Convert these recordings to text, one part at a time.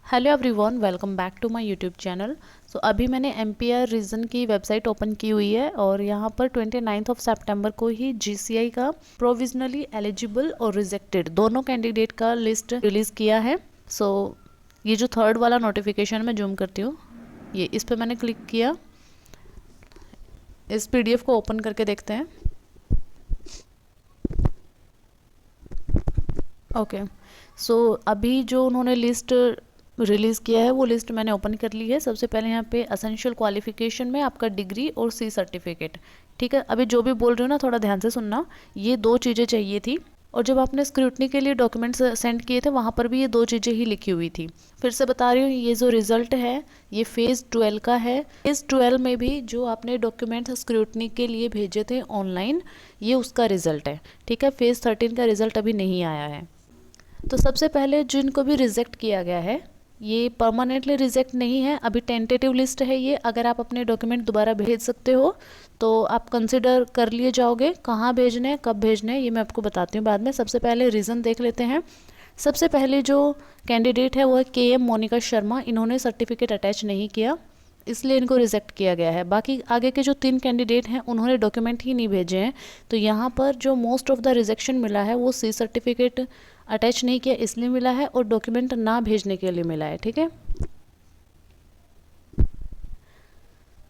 Hello everyone, welcome back to my YouTube channel. So अभी मैंने MPR region की website open की हुई है और यहाँ पर 29 सितंबर को ही जीसीआई का प्रोविजनली एलिजिबल और रिजेक्टेड दोनों कैंडिडेट का लिस्ट रिलीज़ किया है। सो ये जो थर्ड वाला नोटिफिकेशन मैं जूम करती हूँ, ये इस पर मैंने क्लिक किया। इस पीडीएफ को ओपन करके देखते हैं। ओके, सो अभी जो उन्होंने लिस्ट रिलीज़ किया है वो लिस्ट मैंने ओपन कर ली है। सबसे पहले यहाँ पे असेंशियल क्वालिफिकेशन में आपका डिग्री और सी सर्टिफिकेट, ठीक है। अभी जो भी बोल रही हूँ ना, थोड़ा ध्यान से सुनना। ये दो चीज़ें चाहिए थी और जब आपने स्क्रूटनी के लिए डॉक्यूमेंट्स सेंड किए थे वहाँ पर भी ये दो चीज़ें ही लिखी हुई थी। फिर से बता रही हूँ, ये जो रिजल्ट है ये फेज़ 12 का है। फेज़ 12 में भी जो आपने डॉक्यूमेंट्स स्क्रूटनी के लिए भेजे थे ऑनलाइन, ये उसका रिजल्ट है, ठीक है। फेज़ 13 का रिजल्ट अभी नहीं आया है। तो सबसे पहले जिनको भी रिजेक्ट किया गया है, ये परमानेंटली रिजेक्ट नहीं है, अभी टेंटेटिव लिस्ट है ये। अगर आप अपने डॉक्यूमेंट दोबारा भेज सकते हो तो आप कंसिडर कर लिए जाओगे। कहाँ भेजने हैं, कब भेजने हैं, ये मैं आपको बताती हूँ बाद में। सबसे पहले रीज़न देख लेते हैं। सबसे पहले जो कैंडिडेट है वो है KM मोनिका शर्मा। इन्होंने सर्टिफिकेट अटैच नहीं किया, इसलिए इनको रिजेक्ट किया गया है। बाकी आगे के जो 3 कैंडिडेट हैं उन्होंने डॉक्यूमेंट ही नहीं भेजे हैं। तो यहाँ पर जो मोस्ट ऑफ द रिजेक्शन मिला है वो सी सर्टिफिकेट अटैच नहीं किया इसलिए मिला है और डॉक्यूमेंट ना भेजने के लिए मिला है, ठीक है।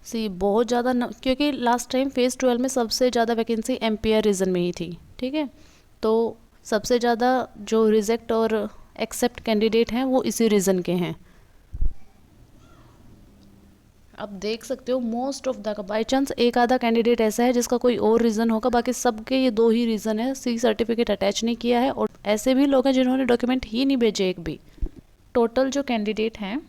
सी बहुत ज़्यादा क्योंकि लास्ट टाइम फेज़ 12 में सबसे ज़्यादा वैकेंसी एमपीआर रीजन में ही थी, ठीक है। तो सबसे ज़्यादा जो रिजेक्ट और एक्सेप्ट कैंडिडेट हैं वो इसी रीज़न के हैं। आप देख सकते हो मोस्ट ऑफ द का बाई चांस एक आधा कैंडिडेट ऐसा है जिसका कोई और रीज़न होगा, बाकी सबके ये दो ही रीज़न है। सी सर्टिफिकेट अटैच नहीं किया है और ऐसे भी लोग हैं जिन्होंने डॉक्यूमेंट ही नहीं भेजे एक भी। टोटल जो कैंडिडेट हैं,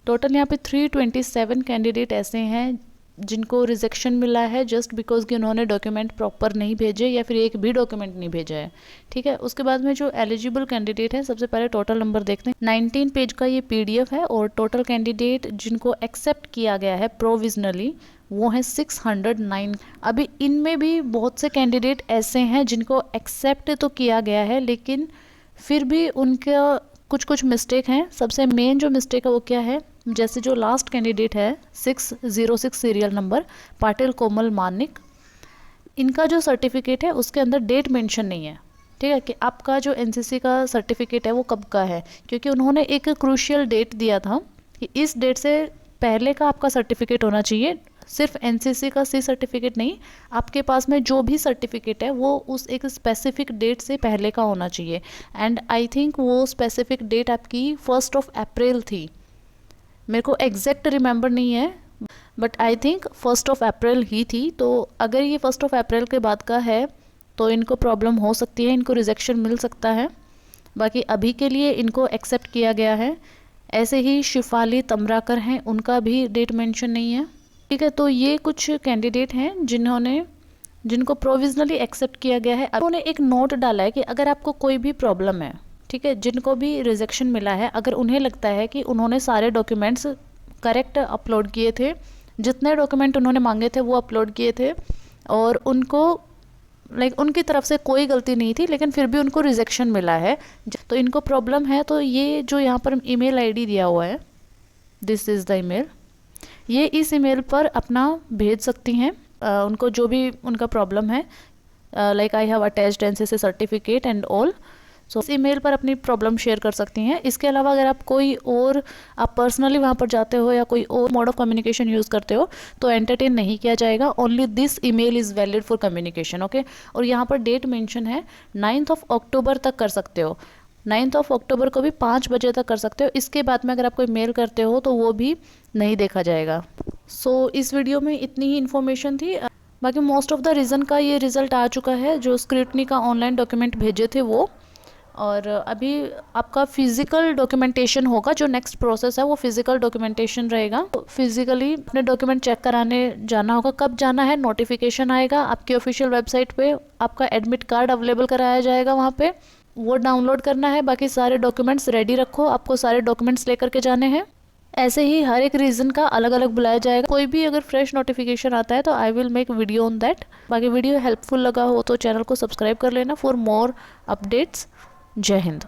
टोटल यहाँ पे 327 कैंडिडेट ऐसे हैं जिनको रिजेक्शन मिला है जस्ट बिकॉज कि उन्होंने डॉक्यूमेंट प्रॉपर नहीं भेजे या फिर एक भी डॉक्यूमेंट नहीं भेजा है, ठीक है। उसके बाद में जो एलिजिबल कैंडिडेट है, सबसे पहले टोटल नंबर देखते हैं। 19 पेज का ये पीडीएफ है और टोटल कैंडिडेट जिनको एक्सेप्ट किया गया है प्रोविजनली वो है 609। अभी इनमें भी बहुत से कैंडिडेट ऐसे हैं जिनको एक्सेप्ट तो किया गया है लेकिन फिर भी उनका कुछ मिस्टेक हैं। सबसे मेन जो मिस्टेक है वो क्या है, जैसे जो लास्ट कैंडिडेट है 606 सीरियल नंबर पाटिल कोमल मानिक, इनका जो सर्टिफिकेट है उसके अंदर डेट मेंशन नहीं है, ठीक है, कि आपका जो एनसीसी का सर्टिफिकेट है वो कब का है। क्योंकि उन्होंने एक क्रूशियल डेट दिया था कि इस डेट से पहले का आपका सर्टिफिकेट होना चाहिए। सिर्फ एनसीसी का सी सर्टिफिकेट नहीं, आपके पास में जो भी सर्टिफिकेट है वो उस एक स्पेसिफिक डेट से पहले का होना चाहिए। एंड आई थिंक वो स्पेसिफिक डेट आपकी 1 अप्रैल थी। मेरे को एग्जैक्ट रिमेंबर नहीं है बट आई थिंक 1 अप्रैल ही थी। तो अगर ये 1 अप्रैल के बाद का है तो इनको प्रॉब्लम हो सकती है, इनको रिजेक्शन मिल सकता है। बाकी अभी के लिए इनको एक्सेप्ट किया गया है। ऐसे ही शिफाली तमराकर हैं, उनका भी डेट मेंशन नहीं है, ठीक है। तो ये कुछ कैंडिडेट हैं जिनको प्रोविजनली एक्सेप्ट किया गया है। उन्होंने एक नोट डाला है कि अगर आपको कोई भी प्रॉब्लम है, ठीक है, जिनको भी रिजेक्शन मिला है, अगर उन्हें लगता है कि उन्होंने सारे डॉक्यूमेंट्स करेक्ट अपलोड किए थे, जितने डॉक्यूमेंट उन्होंने मांगे थे वो अपलोड किए थे और उनको उनकी तरफ से कोई गलती नहीं थी लेकिन फिर भी उनको रिजेक्शन मिला है, तो इनको प्रॉब्लम है। तो ये जो यहाँ पर ईमेल आईडी दिया हुआ है, दिस इज़ द ईमेल, ये इस ईमेल पर अपना भेज सकती हैं उनको जो भी उनका प्रॉब्लम है। Like I have attached NCC certificate and all. So इस ईमेल पर अपनी प्रॉब्लम शेयर कर सकती हैं। इसके अलावा अगर आप कोई और आप पर्सनली वहाँ पर जाते हो या कोई और मोड ऑफ कम्युनिकेशन यूज़ करते हो तो एंटरटेन नहीं किया जाएगा। Only this email is valid for communication, okay. और यहाँ पर डेट मेंशन है 9 अक्टूबर तक कर सकते हो। 9 अक्टूबर को भी 5 बजे तक कर सकते हो। इसके बाद में अगर आप कोई मेल करते हो तो वो भी नहीं देखा जाएगा। सो इस वीडियो में इतनी ही इन्फॉर्मेशन थी। बाकी मोस्ट ऑफ द रीज़न का ये रिज़ल्ट आ चुका है, जो स्क्रूटनी का ऑनलाइन डॉक्यूमेंट भेजे थे वो। और अभी आपका फिज़िकल डॉक्यूमेंटेशन होगा, जो नेक्स्ट प्रोसेस है वो फिज़िकल डॉक्यूमेंटेशन रहेगा। तो फिज़िकली अपने डॉक्यूमेंट चेक कराने जाना होगा। कब जाना है, नोटिफिकेशन आएगा आपकी ऑफिशियल वेबसाइट पे, आपका एडमिट कार्ड अवेलेबल कराया जाएगा वहाँ पे, वो डाउनलोड करना है। बाकी सारे डॉक्यूमेंट्स रेडी रखो, आपको सारे डॉक्यूमेंट्स लेकर के जाने हैं। ऐसे ही हर एक रीज़न का अलग अलग बुलाया जाएगा। कोई भी अगर फ्रेश नोटिफिकेशन आता है तो I will make video on that. बाकी वीडियो हेल्पफुल लगा हो तो चैनल को सब्सक्राइब कर लेना फॉर मोर अपडेट्स। जय हिंद।